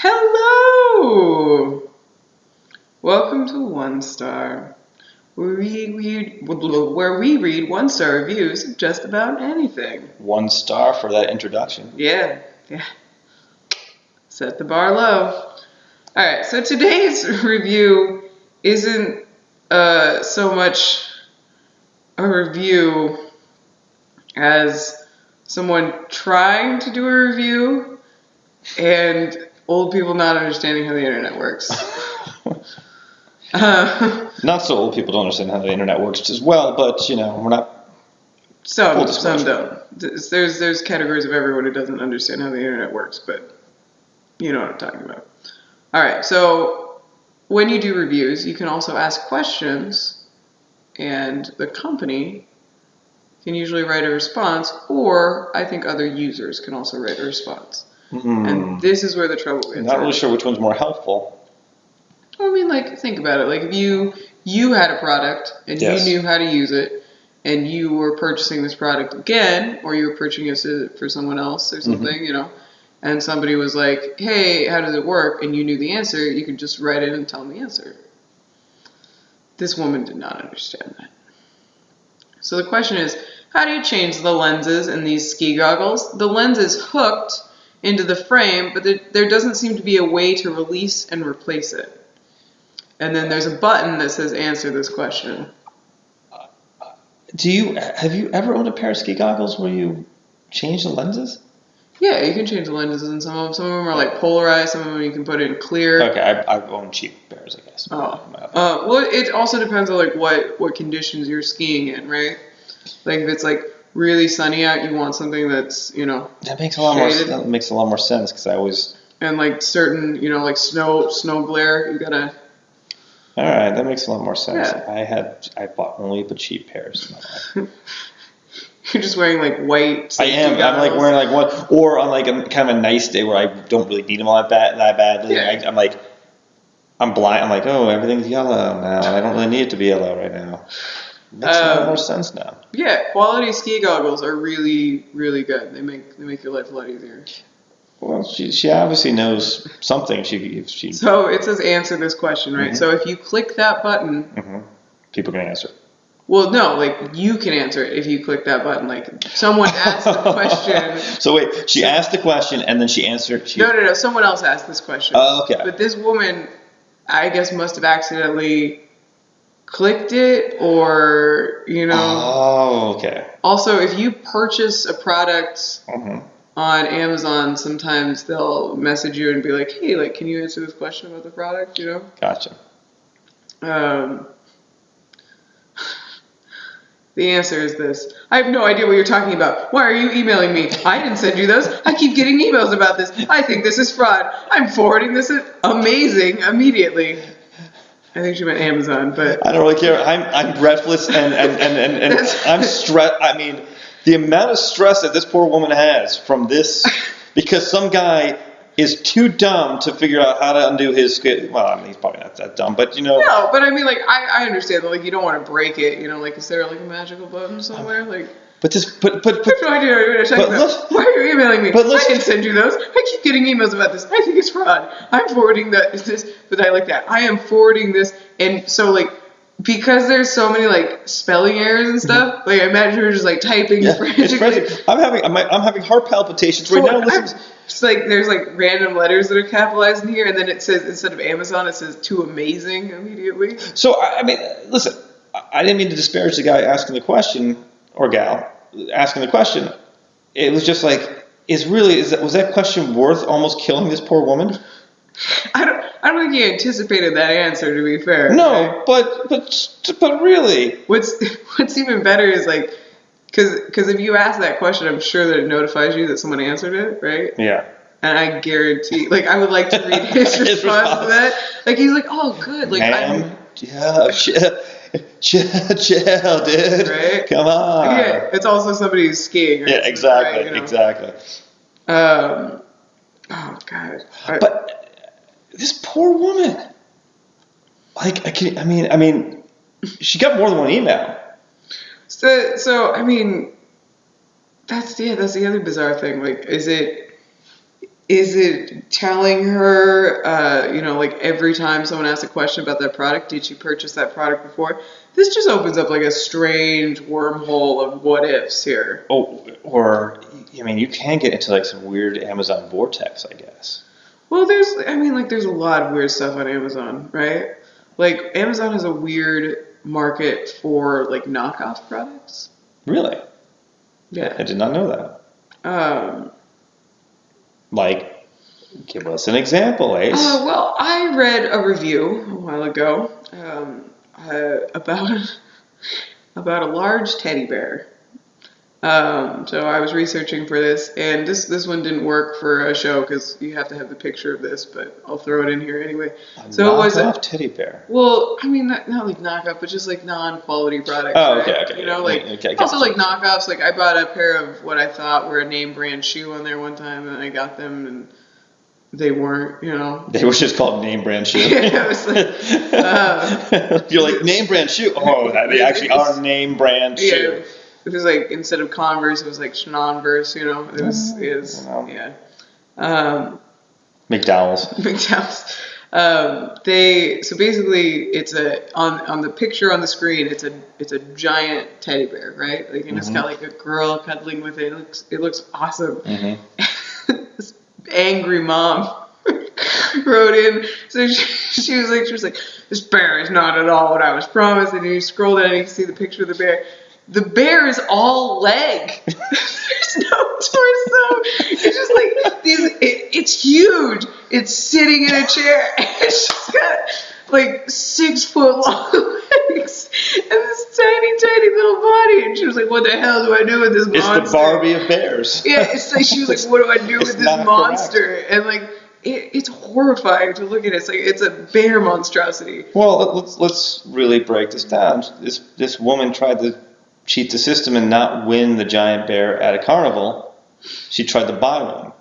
Hello! Welcome to One Star, where we read one-star reviews of just about anything. 1 star for that introduction. Yeah. Set the bar low. Alright, so today's review isn't so much a review as someone trying to do a review and old people not understanding how the internet works. Not so old people don't understand how the internet works as well, but we're not. Some don't. There's categories of everyone who doesn't understand how the internet works, but you know what I'm talking about. All right, so when you do reviews, you can also ask questions, and the company can usually write a response, or I think other users can also write a response. And this is where the trouble is. Not really sure which one's more helpful. I mean, think about it. Like, if you had a product and Yes. you knew how to use it, and you were purchasing this product again, or you were purchasing it for someone else or something, and somebody was like, hey, how does it work? And you knew the answer, you could just write it and tell them the answer. This woman did not understand that. So the question is, how do you change the lenses in these ski goggles? The lens is hooked into the frame, but there doesn't seem to be a way to release and replace it. And then there's a button that says answer this question. Have you ever owned a pair of ski goggles where you change the lenses? Yeah, you can change the lenses, and some of them are like polarized, some of them you can put in clear. Okay, I've owned cheap pairs, I guess. Well, it also depends on what conditions you're skiing in, right? Like if it's like really sunny out, you want something that's That makes a lot shaded. more. That makes a lot more sense because I always. And like certain like snow glare, you gotta. All right, that makes a lot more sense. Yeah. I bought only the cheap pairs in my life. You're just wearing like white. I am. goggles. I'm like wearing like one, or on like a kind of a nice day where I don't really need them all that badly. Yeah. I'm like, I'm blind. I'm like, oh, everything's yellow now. I don't really need it to be yellow right now. Makes a lot more sense now. Yeah, quality ski goggles are really, really good. They make your life a lot easier. Well, she obviously knows something. She So it says answer this question, right? Mm-hmm. So if you click that button, people can answer. well, no, like you can answer it if you click that button. Like someone asked the question. So wait, she asked the question and then she answered. No. Someone else asked this question. Oh, okay. But this woman, I guess, must have accidentally clicked it, or Oh, okay. Also, if you purchase a product Mm-hmm. on Amazon, sometimes they'll message you and be like, hey, like, can you answer this question about the product, Gotcha. The answer is this. I have no idea what you're talking about. Why are you emailing me? I didn't send you those. I keep getting emails about this. I think this is fraud. I'm forwarding this amazing immediately. I think she meant Amazon, but I don't really care. I'm breathless and I'm stressed. I mean, the amount of stress that this poor woman has from this, because some guy is too dumb to figure out how to undo his. Well, I mean, he's probably not that dumb, but No, but I mean, like, I understand that, like, you don't want to break it, like, is there, like, a magical button somewhere? Like, But I have no idea what you're talking about. Why are you emailing me? I didn't send you those. I keep getting emails about this. I think it's fraud. I'm forwarding this, but I like that. I am forwarding this, and so, like, because there's so many, like, spelling errors and stuff, like, I imagine you're just, like, typing frantically. I'm having heart palpitations right now. It's like there's like random letters that are capitalized in here, and then it says, instead of Amazon, it says too amazing immediately. So I mean, listen, I didn't mean to disparage the guy asking the question, or gal asking the question. It was just like, was that question worth almost killing this poor woman? I don't think he anticipated that answer, to be fair. No, right? but really, what's even better is like, because if you ask that question, I'm sure that it notifies you that someone answered it, right? Yeah. And I guarantee, like, I would like to read his response to that. Like, he's like, oh, good. Like, chill, dude. Right? Come on. Yeah, it's also somebody who's skiing. Right? Yeah, exactly, Right, exactly. Oh, God. But this poor woman, like, I mean, she got more than one email. I mean, that's the other bizarre thing. Like, is is it telling her, like every time someone asks a question about that product, did she purchase that product before? This just opens up like a strange wormhole of what ifs here. Oh, or, I mean, you can get into like some weird Amazon Vortex, I guess. Well, there's a lot of weird stuff on Amazon, right? Like, Amazon has a weird market for, like, knockoff products. Really? Yeah. I did not know that. Like, give us an example, Ace. Well, I read a review a while ago about a large teddy bear. So I was researching for this, and this one didn't work for a show because you have to have the picture of this, but I'll throw it in here anyway. So it was a teddy bear. Well, I mean, not like knockoff, but just like non-quality products. Oh, right? okay. You know, like also like knockoffs. Like I bought a pair of what I thought were a name brand shoe on there one time, and I got them, and they weren't. You know, they were just called name brand shoe. Yeah, it was like, you're like name brand shoe. Oh, they actually are name brand shoe. Yeah. It was like, instead of Converse, it was like Schnonverse, you know. It was yeah. McDowell's. So basically, it's on the picture on the screen, it's a giant teddy bear, right? Like, and it's got like a girl cuddling with it. It looks awesome. This angry mom wrote in, so she was like, this bear is not at all what I was promised. And you scroll down and you can see the picture of the bear. The bear is all leg. There's no torso. It's just like it's huge. It's sitting in a chair. It's just got like 6 foot long legs and this tiny, tiny little body. And she was like, "What the hell do I do with this monster?" It's the Barbie of bears. Yeah, it's like she was like, "What do I do with this monster?" Correct. And like. It's horrifying to look at. It's like it's a bear monstrosity. Well, let's really break this down. This woman tried to cheat the system and not win the giant bear at a carnival. She tried to buy one.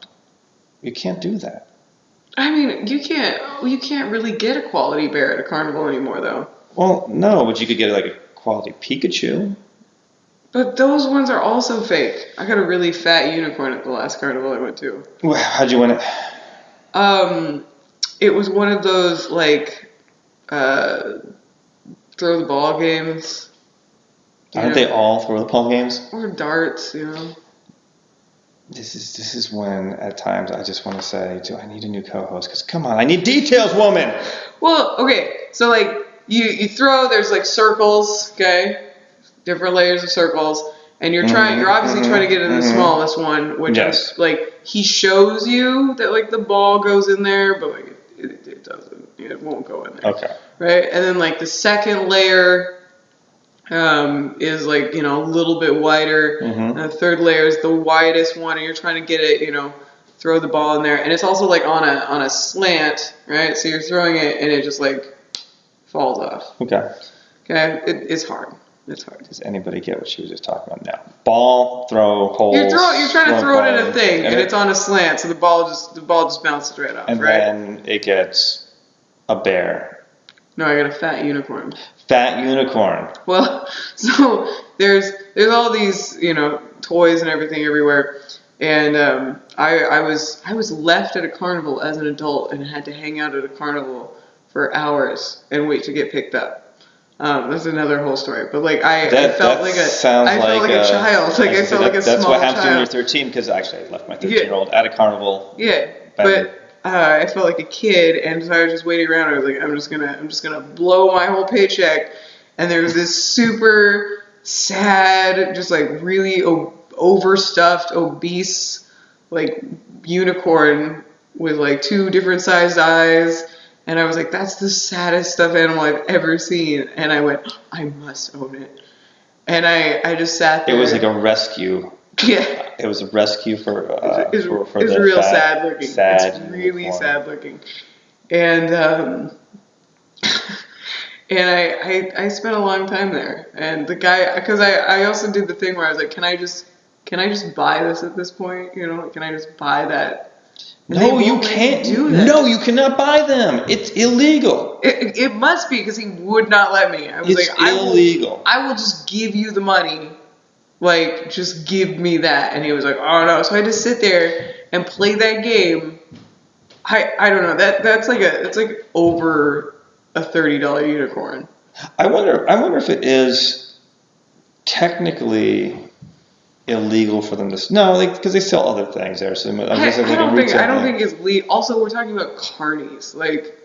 You can't do that. I mean, you can't really get a quality bear at a carnival anymore, though. Well, no, but you could get like a quality Pikachu. But those ones are also fake. I got a really fat unicorn at the last carnival I went to. Well, how'd you win it? It was one of those like throw the ball games. Aren't they all throw the ball games? Or darts, you know. This is when at times I just want to say, do I need a new co-host? Because come on, I need details, woman. Well, okay, so like you throw. There's like circles, okay, different layers of circles, and you're obviously trying to get in the smallest one, which is like he shows you that like the ball goes in there, but like it doesn't. It won't go in there. Okay. Right, and then like the second layer. Is like, you know, a little bit wider. And the third layer is the widest one, and you're trying to get it, you know, throw the ball in there. And it's also like on a slant, right? So you're throwing it and it just like falls off. Okay. It's hard. It's hard. Does anybody get what she was just talking about now? Ball, throw, holes. You're trying to throw it in a thing, and it's on a slant, so the ball just bounces right off, and right? then it gets a bear. No, I got a fat unicorn. Fat unicorn. Well, so there's all these, you know, toys and everything everywhere, and I was left at a carnival as an adult and had to hang out at a carnival for hours and wait to get picked up. That's another whole story. But like I felt like a child. Like I felt like a small child. That's what happens when you're 13. Because actually I left my 13-year-old at a carnival. Yeah, but. I felt like a kid, and so I was just waiting around. I was like, I'm just gonna blow my whole paycheck. And there was this super sad, just like really overstuffed, obese, like unicorn with like 2 different sized eyes. And I was like, that's the saddest stuffed animal I've ever seen. And I went, I must own it. And I just sat there. It was like a rescue. Yeah. It was a rescue for it's real sad looking. It's really unicorn. Sad looking. And and I spent a long time there. And the guy, because I also did the thing where I was like, can I just buy this at this point? You know, can I just buy that? No, you can't do that. No, you cannot buy them. It's illegal. It must be, because he would not let me. I was it's illegal. I will just give you the money. Like, just give me that. And he was like, oh no. So I had to sit there and play that game I don't know. That's like it's like over a $30 unicorn. I wonder if it is technically illegal for them to. No, because they sell other things there. So I don't think it's legal. Also, we're talking about carnies. Like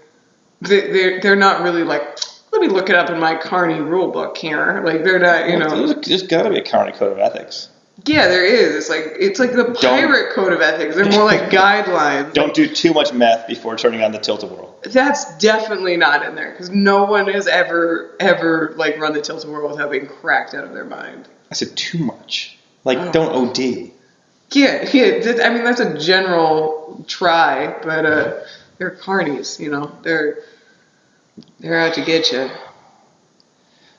they're not really like. Let me look it up in my carny rule book here. Like they're not, you know. There's got to be a carny code of ethics. Yeah, there is. It's like the pirate code of ethics. They're more like guidelines. Don't do too much meth before turning on the tilt-a-whirl. That's definitely not in there because no one has ever like run the tilt-a-whirl without being cracked out of their mind. I said too much. Like don't OD. Yeah. I mean that's a general try, but they're carnies. You know, they're out to get you.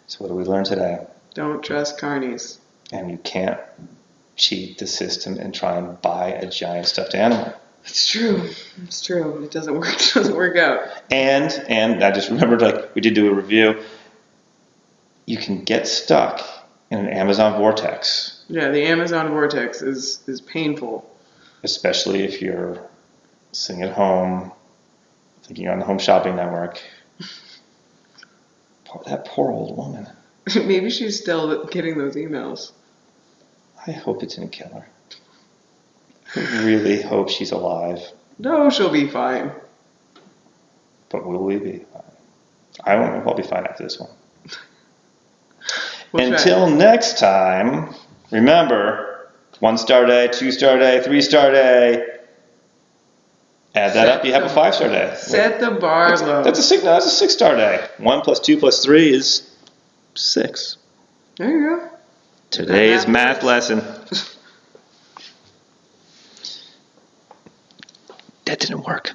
So what did we learn today? Don't trust carnies. And you can't cheat the system and try and buy a giant stuffed animal. It's true. It's true. It doesn't work. It doesn't work out. And I just remembered, like, we did do a review. You can get stuck in an Amazon Vortex. Yeah, the Amazon Vortex is painful. Especially if you're sitting at home, thinking you're on the Home Shopping Network. That poor old woman. Maybe she's still getting those emails. I hope it didn't kill her. I really hope she's alive. No, she'll be fine. But will we be fine? I don't know if I'll be fine after this one. Until next time, remember, 1-star day, 2-star day, 3-star day. Add that up, you have a 5-star day. Set the bar low. That's a 6-star day. 1 + 2 + 3 is 6. There you go. Today's math lesson. That didn't work.